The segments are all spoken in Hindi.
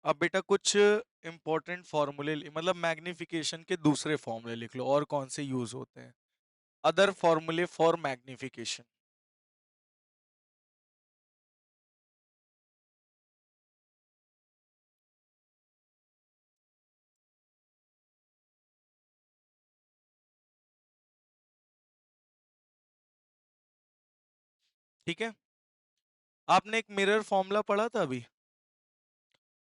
अब बेटा कुछ इंपॉर्टेंट फॉर्मूले मतलब मैग्निफिकेशन के दूसरे फॉर्मूले लिख लो और कौन से यूज होते हैं। अदर फॉर्मूले फॉर मैग्निफिकेशन। ठीक है, आपने एक मिरर फॉर्मूला पढ़ा था अभी,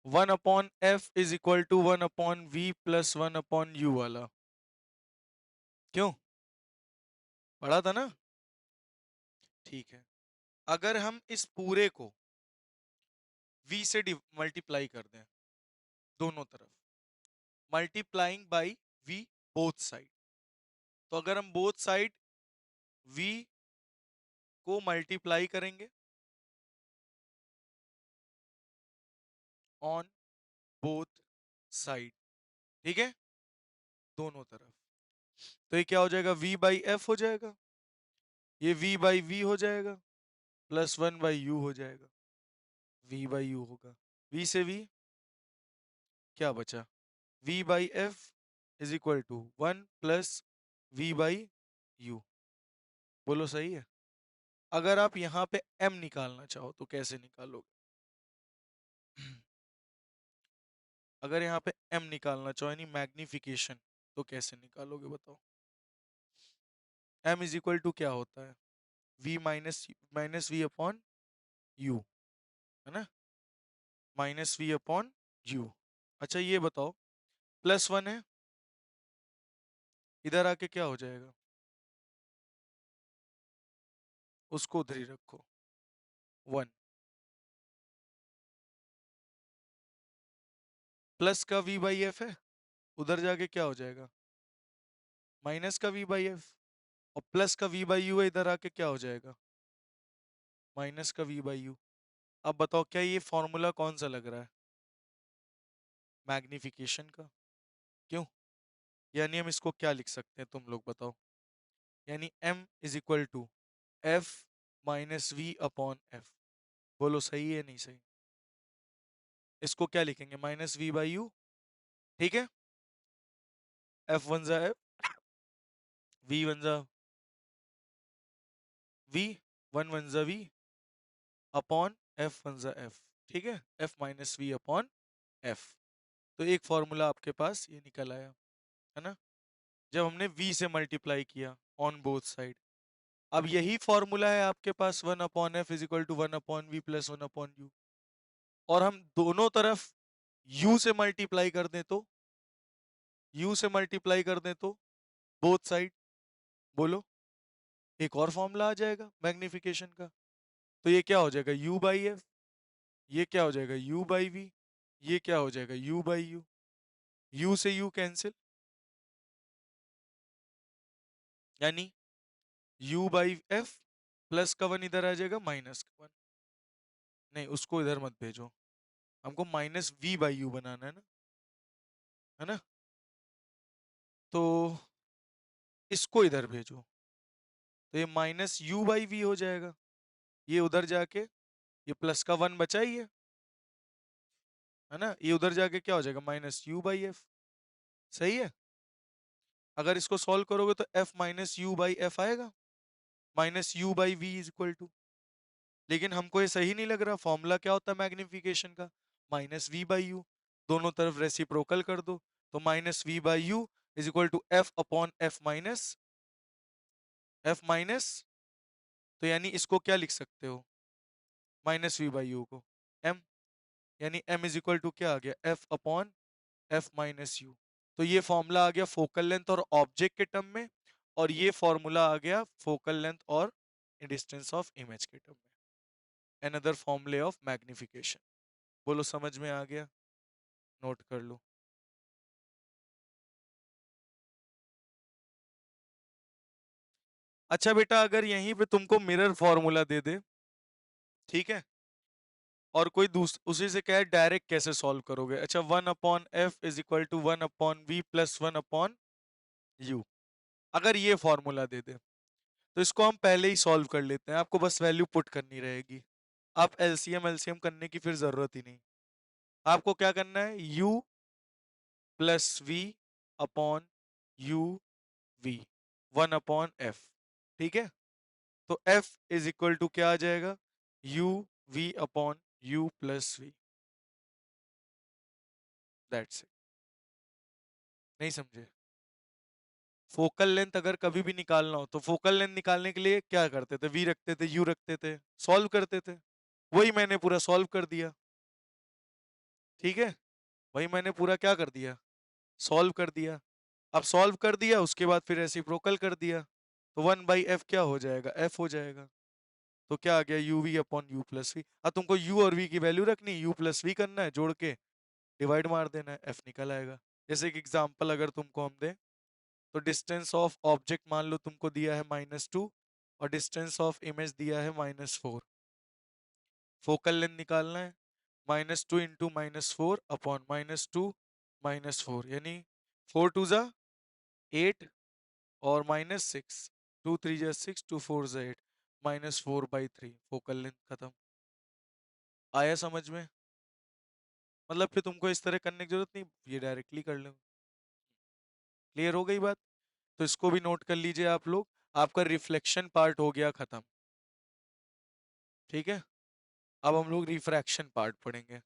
1/f = 1/v+1/u वाला। क्यों पढ़ा था ना? ठीक है, अगर हम इस पूरे को v से मल्टीप्लाई कर दें दोनों तरफ, multiplying by v both side, तो अगर हम बोथ साइड v को मल्टीप्लाई करेंगे ऑन बोथ साइड, ठीक है, दोनों तरफ, तो ये क्या हो जाएगा, v/f हो जाएगा, ये v/v हो जाएगा, +1/u हो जाएगा, v/u होगा, v से v क्या बचा, v/f = 1 + v/u। बोलो सही है? अगर आप यहाँ पे m निकालना चाहो तो कैसे निकालोगे? अगर यहाँ पे m निकालना चाहो यानी मैग्निफिकेशन, तो कैसे निकालोगे बताओ? m क्या होता है, v minus v upon u, है ना, -v/u। अच्छा ये बताओ, +1 है, इधर आके क्या हो जाएगा, उसको उधर ही रखो, 1 प्लस का v/f है, उधर जाके क्या हो जाएगा, माइनस का v/f, और प्लस का v/u है, इधर आके क्या हो जाएगा, माइनस का v/u। अब बताओ क्या ये फॉर्मूला कौन सा लग रहा है, मैग्निफिकेशन का? क्यों? यानी हम इसको क्या लिख सकते हैं, तुम लोग बताओ? यानी m = f-v/f। बोलो सही है नहीं सही? इसको क्या लिखेंगे, -v/u, ठीक है, f1 जा f, v1 जा v, 1 जा v अपॉन f1 जा f, ठीक है, f-v/f। तो एक फॉर्मूला आपके पास ये निकल आया, है ना, जब हमने v से मल्टीप्लाई किया ऑन बोथ साइड। अब यही फॉर्मूला है आपके पास 1/f = 1/v+1/u, और हम दोनों तरफ u से मल्टीप्लाई कर दें तो, u से मल्टीप्लाई कर दें तो बोथ साइड, बोलो, एक और फॉर्मूला आ जाएगा मैग्निफिकेशन का। तो ये क्या हो जाएगा, u/f, ये क्या हो जाएगा, u/v, ये क्या हो जाएगा, u/u, u से u कैंसिल, यानी u/f प्लस का 1 इधर आ जाएगा, माइनस का 1, नहीं उसको इधर मत भेजो, हमको -v/u बनाना है ना, तो इसको इधर भेजो, तो ये -u/v हो जाएगा, ये उधर जाके ये प्लस का 1 बचा ही है ना, ये उधर जाके क्या हो जाएगा, -u/f। सही है? अगर इसको सॉल्व करोगे तो f-u/f आएगा, -u/v = लेकिन हमको ये सही नहीं लग रहा, फॉर्मूला क्या होता है मैग्निफिकेशन का, -v/u, दोनों तरफ रेसिप्रोकल कर दो, तो -v/u = f/f-f, तो यानी इसको क्या लिख सकते हो, -v/u को m, यानी m क्या आ गया, f/f-u। तो ये फॉर्मूला आ गया फोकल लेंथ और ऑब्जेक्ट के टर्म में, और ये फॉर्मूला आ गया फोकल लेंथ और डिस्टेंस ऑफ इमेज के टर्म में, अनदर फॉर्मूले ऑफ मैग्निफिकेशन। बोलो समझ में आ गया? नोट कर लो। अच्छा बेटा, अगर यहीं पे तुमको मिरर फॉर्मूला दे दे, ठीक है, और कोई उसी से कहे डायरेक्ट कैसे सॉल्व करोगे, अच्छा 1/f = 1/v+1/u, अगर ये फॉर्मूला दे दे तो इसको हम पहले ही सॉल्व कर लेते हैं, आपको बस वैल्यू पुट करनी रहेगी, आप एलसीएम एलसीएम करने की फिर जरूरत ही नहीं। आपको क्या करना है, u plus v upon u v, 1/f। ठीक है, तो f इज इक्वल टू क्या आ जाएगा, u v upon u plus v। That's it. नहीं समझे? फोकल लेंथ अगर कभी भी निकालना हो तो फोकल लेंथ निकालने के लिए क्या करते थे, v रखते थे, u रखते थे, सॉल्व करते थे। वही मैंने पूरा सॉल्व कर दिया। ठीक है, वही मैंने पूरा क्या कर दिया, सॉल्व कर दिया। अब सॉल्व कर दिया उसके बाद फिर रेसिप्रोकल कर दिया, तो 1/f क्या हो जाएगा, f हो जाएगा। तो क्या आ गया, U V upon U plus V. अब तुमको u और v की वैल्यू रखनी, u प्लस v करना है, जोड़ के डिवाइड मार देना है, f निकल आएगा। जैसे कि एग्जांपल अगर तुमको हम दें, तो डिस्टेंस ऑफ ऑब्जेक्ट मान लो तुमको दिया है -2 और डिस्टेंस ऑफ इमेज दिया है -4। फोकल लेंथ निकालना है, -2 इंटू -4 अपॉन -2 -4, यानी 4 टू ज़ा 8 और -6, 2 3 ज़ा 6, 2 4 ज़ा 8, -4/3 फोकल लेंथ खत्म। आया समझ में? मतलब फिर तुमको इस तरह करने की जरूरत नहीं, ये डायरेक्टली कर लो। क्लियर हो गई बात? तो इसको भी नोट कर लीजिए आप लोग। आपका रिफ्लेक्शन पार्ट हो गया खत्म। ठीक है, अब हम लोग रिफ्रैक्शन पार्ट पढ़ेंगे।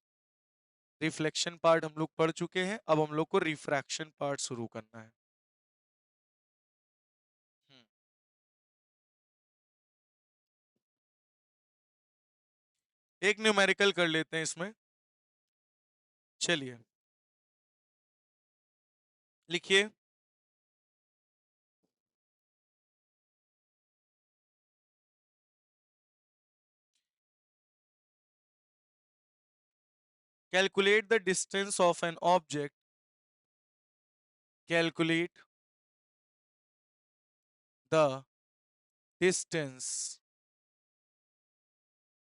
रिफ्लेक्शन पार्ट हम लोग पढ़ चुके हैं, अब हम लोग को रिफ्रैक्शन पार्ट शुरू करना है। हम्म, एक न्यूमेरिकल कर लेते हैं इसमें। चलिए लिखिए, calculate the distance of an object, calculate the distance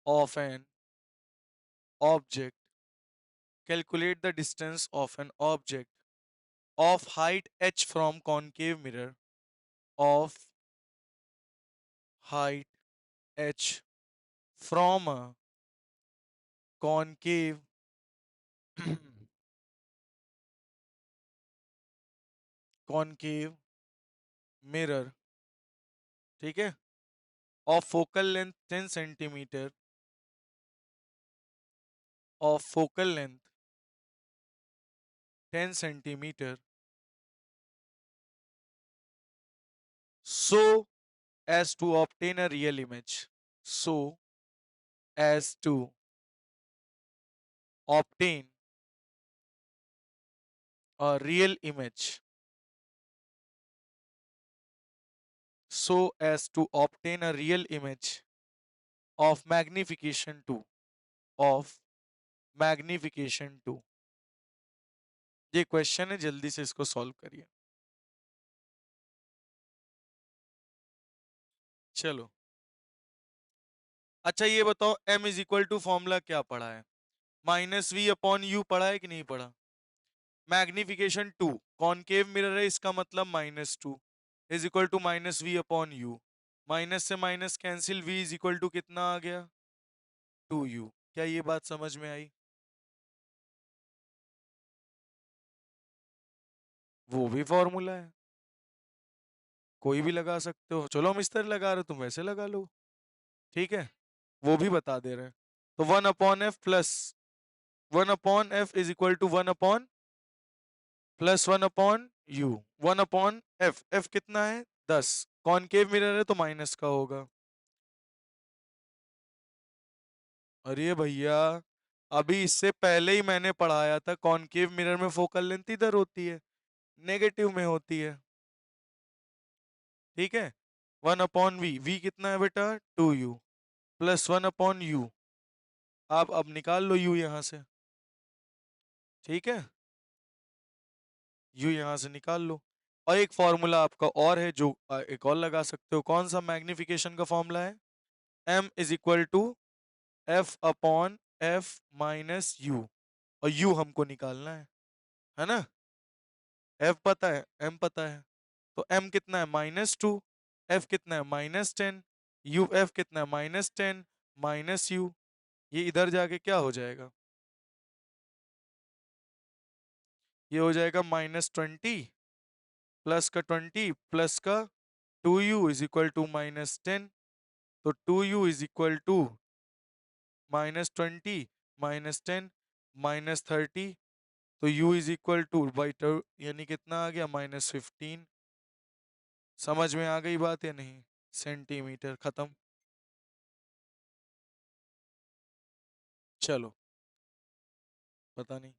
of an object, calculate the distance of an object of height h from concave mirror, of height h from a concave concave mirror। ठीक है, of focal length 10 centimeter, of focal length 10 centimeter, so as to obtain a real image, so as to obtain a real image, so as to obtain a real image of magnification 2, of magnification 2। ये क्वेश्चन है, जल्दी से इसको सॉल्व करिए। चलो, अच्छा ये बताओ, m is equal to formula क्या पढ़ा है, -v अपॉन यू पढ़ा है कि नहीं पढ़ा। मैग्निफिकेशन 2, कॉनकेव मिरर है, इसका मतलब -2 is equal to -v upon you. Minus से minus cancel, v is equal to कितना आ गया, 2u। क्या ये बात समझ में आई? वो भी फॉर्मूला है, कोई भी लगा सकते हो। चलो हम इस तरह लगा रहे हो, तुम वैसे लगा लो। ठीक है, वो भी बता दे रहे हैं। तो 1/f plus 1/f is equal to 1 plus 1/u, 1/f, f कितना है 10, कॉनकेव मिरर है तो माइनस का होगा। अरे भैया, अभी इससे पहले ही मैंने पढ़ाया था, कॉनकेव मिरर में फोकल लेंथ इधर होती है, नेगेटिव में होती है। ठीक है, 1/v, v कितना है बेटा 2u, प्लस 1/u। आप अब निकाल लो u यहां से। ठीक है, u यहां से निकाल लो। और एक फॉर्मूला आपका और है जो एक और लगा सकते हो। कौन सा मैग्निफिकेशन का फॉर्मूला है, m is equal to f upon f minus U, और u हमको निकालना है ना। f पता है, m पता है, तो m कितना है -2, f कितना है -10, u f कितना है -10 माइनस यू। ये इधर जाके क्या हो जाएगा, ये हो जाएगा -20 प्लस का 20 प्लस का 2u इज इक्वल टू -10। तो 2u इज इक्वल टू -20 -10 -30। तो u is equal two by two यानी कितना आ गया -15। समझ में आ गई बात या नहीं? सेंटीमीटर। खत्म। चलो, पता नहीं,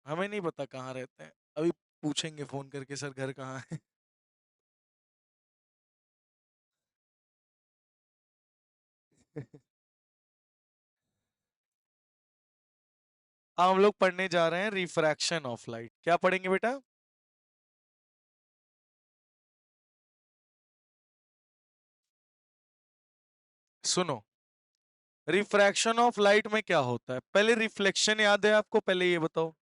हमें नहीं पता कहाँ रहते हैं। अभी पूछेंगे फोन करके, सर घर कहाँ है। अब हम लोग पढ़ने जा रहे हैं रिफ्रैक्शन ऑफ लाइट। क्या पढ़ेंगे बेटा? सुनो, रिफ्रैक्शन ऑफ लाइट में क्या होता है? पहले रिफ्लेक्शन याद है आपको? पहले ये बताओ।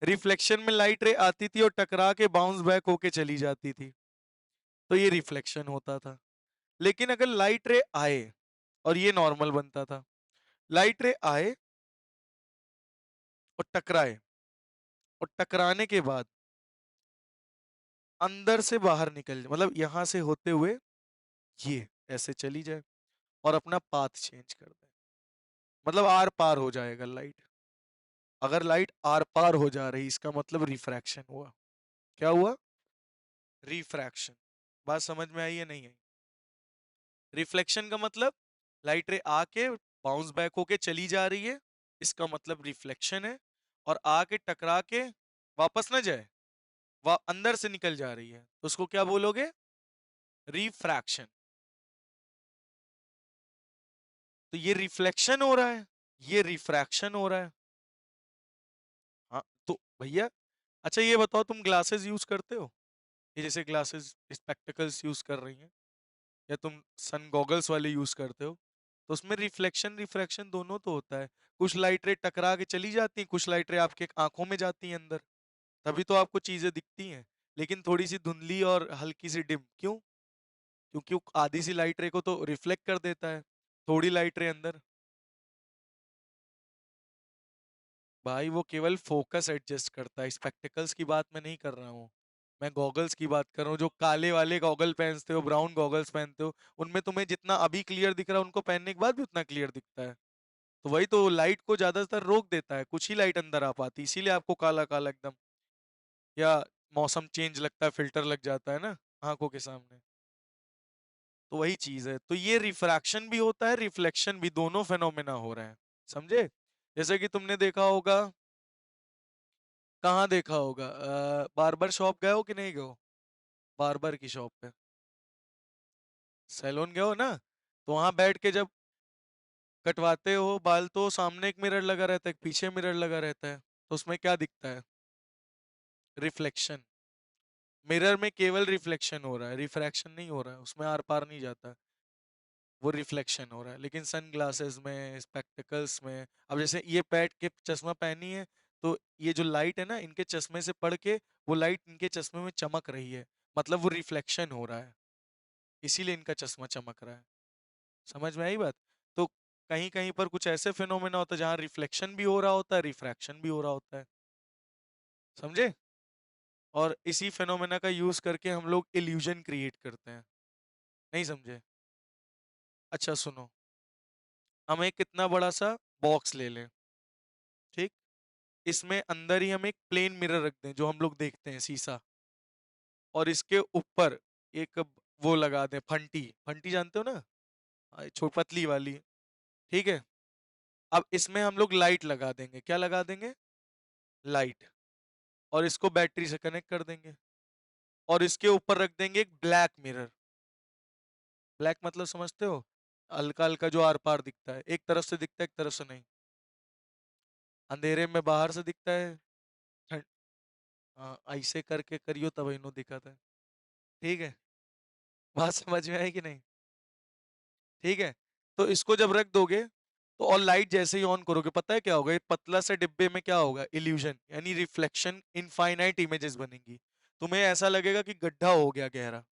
रिफ्लेक्शन में लाइट रे आती थी और टकरा के बाउंस बैक होके चली जाती थी, तो ये रिफ्लेक्शन होता था। लेकिन अगर लाइट रे आए और ये नॉर्मल बनता था, लाइट रे आए और टकराए, और टकराने के बाद अंदर से बाहर निकल जाए, मतलब यहां से होते हुए ये ऐसे चली जाए और अपना पाथ चेंज कर दे, मतलब आर पार हो जाएगा लाइट। अगर लाइट आर पार हो जा रही, इसका मतलब रिफ्रैक्शन हुआ। क्या हुआ? रिफ्रैक्शन। बात समझ में आई या नहीं आई? रिफ्लेक्शन का मतलब लाइट रे आके बाउंस बैक होके चली जा रही है, इसका मतलब रिफ्लेक्शन है। और आके टकरा के वापस ना जाए, वह अंदर से निकल जा रही है, तो उसको क्या बोलोगे? रिफ्रैक्शन। तो ये रिफ्लेक्शन हो रहा है, ये रिफ्रैक्शन हो रहा है। हाँ तो भैया, अच्छा ये बताओ, तुम ग्लासेस यूज करते हो? ये जैसे ग्लासेस स्पेक्टिकल्स यूज कर रही हैं, या तुम सन गॉगल्स वाले यूज करते हो, तो उसमें रिफ्लेक्शन रिफ्रैक्शन दोनों तो होता है। कुछ लाइट रे टकरा के चली जाती हैं, कुछ लाइट रे आपके आंखों में जाती हैं अंदर, तभी तो आपको चीजें दिखती हैं। लेकिन थोड़ी सी धुंधली और हल्की सी डिम क्यों? क्योंकि वो आधी सी लाइट रे को तो रिफ्लेक्ट कर देता है, थोड़ी लाइट रे अंदर। भाई वो केवल फोकस एडजस्ट करता है, स्पेक्टिकल्स की बात मैं नहीं कर रहा हूँ। मैं गॉगल्स की बात कर रहा हूँ, जो काले वाले गॉगल पहनते हो, ब्राउन गॉगल्स पहनते हो, उनमें तुम्हें जितना अभी क्लियर दिख रहा है, उनको पहनने के बाद भी उतना क्लियर दिखता है। तो वही तो लाइट को ज्यादातर रोक देता है, कुछ ही लाइट अंदर आ पाती, इसीलिए आपको काला काला एकदम, या मौसम चेंज लगता है, फिल्टर लग जाता है ना आंखों के सामने। तो वही चीज है। तो ये रिफ्रैक्शन भी होता है, रिफ्लेक्शन भी, दोनों फेनोमेना हो रहे हैं। समझे? जैसे कि तुमने देखा होगा, कहाँ देखा होगा, बार्बर शॉप गए हो कि नहीं गए हो? बार्बर की शॉप पे, सैलून गए हो ना, तो वहां बैठ के जब कटवाते हो बाल, तो सामने एक मिरर लगा रहता है, एक पीछे मिरर लगा रहता है, तो उसमें क्या दिखता है? रिफ्लेक्शन। मिरर में केवल रिफ्लेक्शन हो रहा है, रिफ्रैक्शन नहीं हो रहा है, उसमें आर पार नहीं जाता, वो रिफ्लेक्शन हो रहा है। लेकिन सन ग्लासेस में, स्पेक्टिकल्स में, अब जैसे ये पैट के चश्मा पहनी है, तो ये जो लाइट है ना, इनके चश्मे से पड़ के वो लाइट इनके चश्मे में चमक रही है, मतलब वो रिफ्लेक्शन हो रहा है, इसीलिए इनका चश्मा चमक रहा है। समझ में आई बात? तो कहीं कहीं पर कुछ ऐसे फिनोमेना होता है जहाँ रिफ्लेक्शन भी हो रहा होता है, रिफ्रैक्शन भी हो रहा होता है। समझे? और इसी फिनोमेना का यूज करके हम लोग इल्यूजन क्रिएट करते हैं। नहीं समझे? अच्छा सुनो, हम एक कितना बड़ा सा बॉक्स ले लें, ठीक? इसमें अंदर ही हम एक प्लेन मिरर रख दें, जो हम लोग देखते हैं, शीशा, और इसके ऊपर एक वो लगा दें, फंटी। फंटी जानते हो ना? छोटी पतली वाली, ठीक है? अब इसमें हम लोग लाइट लगा देंगे। क्या लगा देंगे? लाइट। और इसको बैटरी से कनेक्ट कर देंगे, और इसके ऊपर रख देंगे एक ब्लैक मिरर। ब्लैक मतलब समझते हो? हल्का हल्का जो आर पार दिखता है, एक तरफ से दिखता है, एक तरफ से नहीं। अंधेरे में बाहर से दिखता है, ठंड, हाँ, ऐसे करके करियो तब इन्हों दिखा था। ठीक है? बात समझ में आई कि नहीं? ठीक है? तो इसको जब रख दोगे, तो और लाइट जैसे ही ऑन करोगे, पता है क्या होगा? एक पतला सा डिब्बे में क्या होगा? इल्यूजन, यानी रिफ्लेक्शन, इनफाइनाइट इमेजेस बनेंगी। तुम्हें ऐसा लगेगा कि गड्ढा हो गया गहरा,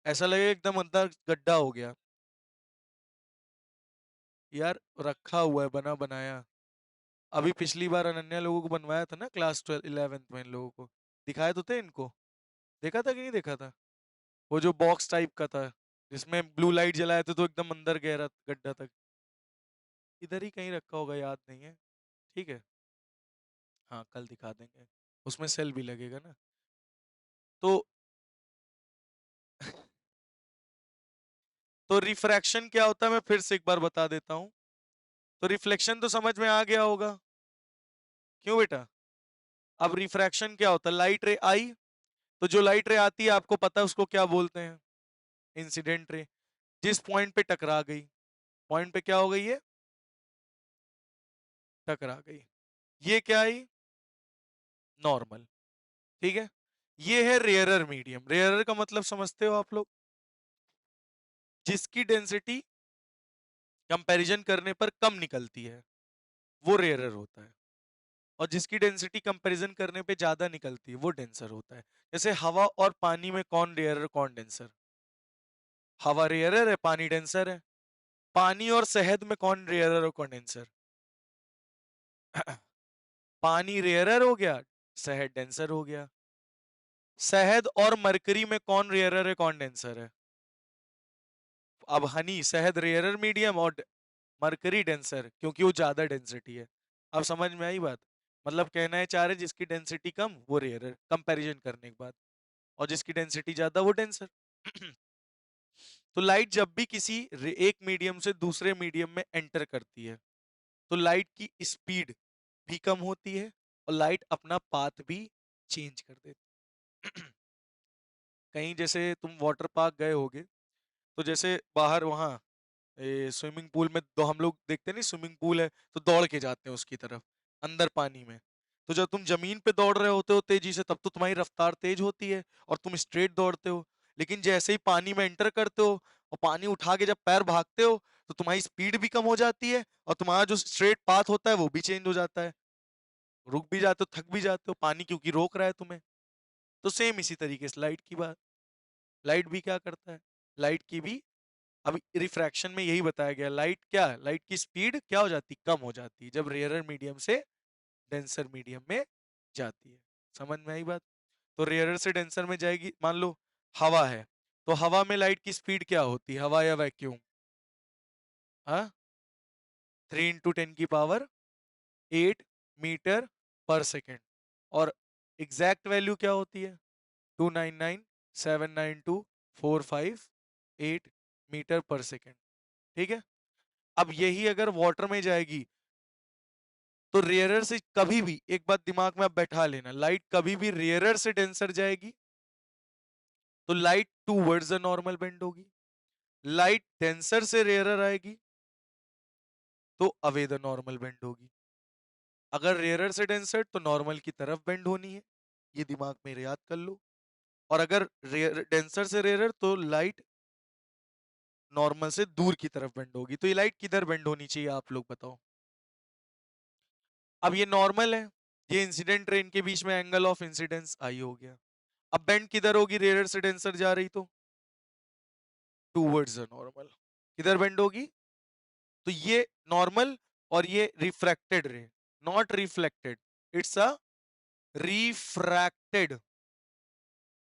ऐसा लगेगा एकदम अंदर गड्ढा हो गया। यार रखा हुआ है, बना बनाया। अभी पिछली बार अनन्या लोगों को बनवाया था ना, क्लास 12 11th में इन लोगों को दिखाए तो थे इनको। देखा था कि नहीं देखा था? वो जो बॉक्स टाइप का था जिसमें ब्लू लाइट जलाए थे तो एकदम अंदर गहरा गड्ढा तक। इधर ही कहीं रखा होगा, याद नहीं है। ठीक है, हाँ कल दिखा देंगे। उसमें सेल भी लगेगा ना। तो तो रिफ्रैक्शन क्या होता है मैं फिर से एक बार बता देता हूँ। तो रिफ्लेक्शन तो समझ में आ गया होगा, क्यों बेटा? अब रिफ्रैक्शन क्या होता है? लाइट रे आई, तो जो लाइट रे आती है आपको पता है उसको क्या बोलते हैं? Incident ray. जिस पॉइंट पे टकरा गई, पॉइंट पे क्या हो गई है? टकरा गई। ये क्या आई? नॉर्मल। ठीक है, ये है रेयरर मीडियम। रेयरर का मतलब समझते हो आप लोग? जिसकी डेंसिटी कंपैरिजन करने पर कम निकलती है वो रेयरर होता है, और जिसकी डेंसिटी कंपैरिजन करने पे ज्यादा निकलती है वो डेंसर होता है। जैसे हवा और पानी में कौन रेयरर कौन डेंसर? हवा रेयरर है, पानी डेंसर है। पानी और शहद में कौन रेयरर और कौन डेंसर? पानी रेयरर हो गया, शहद डेंसर हो गया। शहद और मरकरी में कौन रेयरर है कौन डेंसर है? अब हनी, शहद रेयरर मीडियम और मरकरी डेंसर, क्योंकि वो ज्यादा डेंसिटी है। अब समझ में आई बात? मतलब कहना है चाह रहे जिसकी डेंसिटी कम वो रेयरर कंपैरिजन करने के बाद, और जिसकी डेंसिटी ज्यादा वो डेंसर। तो लाइट जब भी किसी एक मीडियम से दूसरे मीडियम में एंटर करती है तो लाइट की स्पीड भी कम होती है और लाइट अपना पाथ भी चेंज कर देती है। कहीं जैसे तुम वाटर पार्क गए होगे, तो जैसे बाहर वहाँ स्विमिंग पूल में तो हम लोग देखते नहीं, स्विमिंग पूल है तो दौड़ के जाते हैं उसकी तरफ अंदर पानी में। तो जब तुम जमीन पे दौड़ रहे होते हो तेजी से तब तो तुम्हारी रफ्तार तेज होती है और तुम स्ट्रेट दौड़ते हो। लेकिन जैसे ही पानी में एंटर करते हो और पानी उठा के जब पैर भागते हो तो तुम्हारी स्पीड भी कम हो जाती है और तुम्हारा जो स्ट्रेट पाथ होता है वो भी चेंज हो जाता है। रुक भी जाते हो, थक भी जाते हो, पानी क्योंकि रोक रहा है तुम्हें। तो सेम इसी तरीके से लाइट की बात, लाइट भी क्या करता है? लाइट की भी अब रिफ्रैक्शन में यही बताया गया, लाइट क्या है? लाइट की स्पीड क्या हो जाती? कम हो जाती है जब रेयरर मीडियम से डेंसर मीडियम में जाती है। समझ में आई बात? तो रेयरर से डेंसर में जाएगी, मान लो हवा है, तो हवा में लाइट की स्पीड क्या होती है? हवा या वैक्यूम? हाँ, 3 × 10⁸ और एग्जैक्ट वैल्यू क्या होती है? 299,792,458 ठीक है। अब यही अगर वाटर में जाएगी तो रेयरर से कभी भी, एक बात दिमाग में आप बैठा लेना, लाइट कभी भी रेयरर से डेंसर जाएगी तो light towards the normal bend होगी। लाइट डेंसर से रेयरर आएगी तो अवे द नॉर्मल बेंड होगी। अगर रेयरर से डेंसर तो नॉर्मल की तरफ बेंड होनी है, ये दिमाग में याद कर लो। और अगर डेंसर से रेयरर तो लाइट नॉर्मल से दूर की तरफ बेंड होगी। तो ये लाइट किधर बेंड होनी चाहिए आप लोग बताओ? अब ये नॉर्मल है, ये इंसिडेंट रे, इनके बीच में एंगल ऑफ इंसिडेंस आई हो गया। अब बेंड किधर होगी? रेयरर से डेंसर जा रही तो टूवर्ड्स द नॉर्मल। किधर बेंड होगी? तो ये नॉर्मल और ये रिफ्रैक्टेड रे, not reflected, it's a refracted.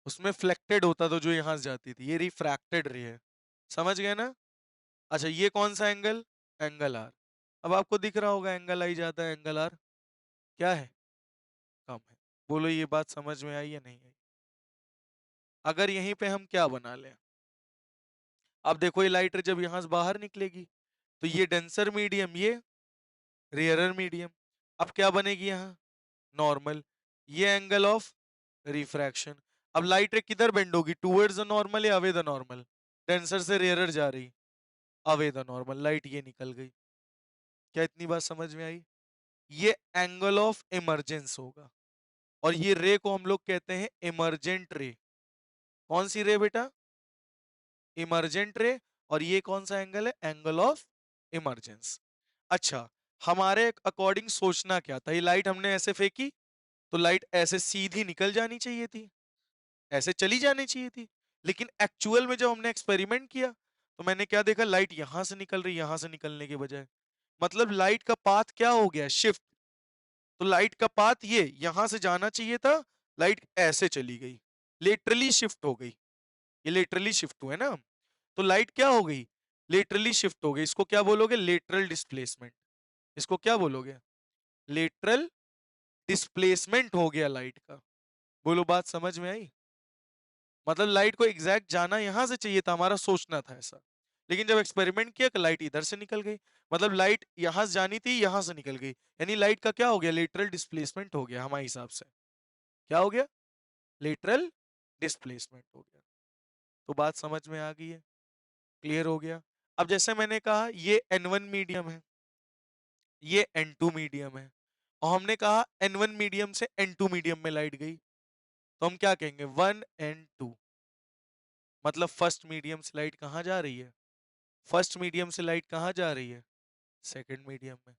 उसमें फ्लेक्टेड होता तो जो यहां से जाती थी, ये रिफ्रैक्टेड रे है। समझ गए ना? अच्छा, ये कौन सा एंगल? Angle are. अब आपको दिख रहा होगा एंगल आई जाता है, एंगल आर क्या है? कम है। बोलो ये बात समझ में आई या नहीं आई? अगर यहीं पे हम क्या बना लें, अब देखो ये लाइट जब यहां से बाहर निकलेगी तो ये डेंसर मीडियम, ये रेयरर मीडियम। अब क्या बनेगी यहाँ? नॉर्मल। ये एंगल ऑफ रिफ्रैक्शन। अब लाइट रे किधर बेंड होगी? टूवर्ड्स द नॉर्मल या अवे द नॉर्मल? डेंसर से रेयरर जा रही, अवे द नॉर्मल, लाइट ये निकल गई। क्या इतनी बात समझ में आई? ये एंगल ऑफ इमरजेंस होगा और ये रे को हम लोग कहते हैं इमरजेंट रे। कौन सी रे बेटा? Emergent ray. और ये कौन सा एंगल है? Angle of emergence. अच्छा, हमारे अकॉर्डिंग सोचना क्या था? ये लाइट हमने ऐसे फेंकी तो लाइट ऐसे सीधी निकल जानी चाहिए थी, ऐसे चली जानी चाहिए थी। लेकिन एक्चुअल में जब हमने एक्सपेरिमेंट किया तो मैंने क्या देखा? लाइट यहां से निकल रही, यहां से निकलने के बजाय। मतलब लाइट का पाथ क्या हो गया? शिफ्ट। तो लाइट का पाथ ये यहां से जाना चाहिए था, लाइट ऐसे चली गई, लेटरली शिफ्ट हो गई, ये लेटरली शिफ्ट हुआ है ना। तो लाइट क्या हो गई, लेटरली शिफ्ट हो गई। इसको क्या बोलोगे, लेटरल डिस्प्लेसमेंट। इसको क्या बोलोगे, लेटरल डिस्प्लेसमेंट हो गया लाइट का। बोलो बात समझ में आई। मतलब लाइट को एग्जैक्ट जाना यहां से चाहिए था, हमारा सोचना था ऐसा, लेकिन जब एक्सपेरिमेंट किया तो लाइट इधर से निकल गई। मतलब लाइट यहां से जानी थी, यहां से निकल गई, यानी लाइट का क्या हो गया, लेटरल डिस्प्लेसमेंट हो गया हमारे हिसाब से। क्या हो गया, लेटरल डिस्प्लेसमेंट हो गया। तो बात समझ में आ गई है, क्लियर हो गया। अब जैसे मैंने कहा ये N1 मीडियम है, ये N2 मीडियम है, और हमने कहा N1 मीडियम से N2 मीडियम में लाइट गई, तो हम क्या कहेंगे, 1 and 2। मतलब फर्स्ट मीडियम से लाइट कहाँ जा रही है, फर्स्ट मीडियम से लाइट कहाँ जा रही है, सेकंड मीडियम में।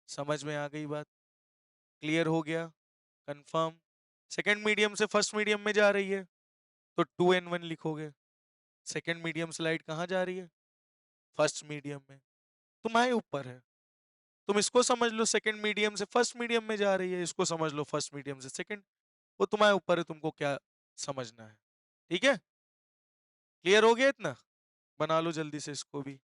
समझ में आ गई बात, क्लियर हो गया, कंफर्म। सेकंड मीडियम से फर्स्ट मीडियम में जा रही है, तो 2 and 1 लिखोगे। सेकंड मीडियम से लाइट कहाँ जा रही है, फर्स्ट मीडियम में। तुम्हारे ऊपर है, तुम इसको समझ लो सेकंड मीडियम से फर्स्ट मीडियम में जा रही है, इसको समझ लो फर्स्ट मीडियम से सेकंड। वो तुम्हारे ऊपर है, तुमको क्या समझना है। ठीक है, क्लियर हो गया इतना, बना लो जल्दी से इसको भी।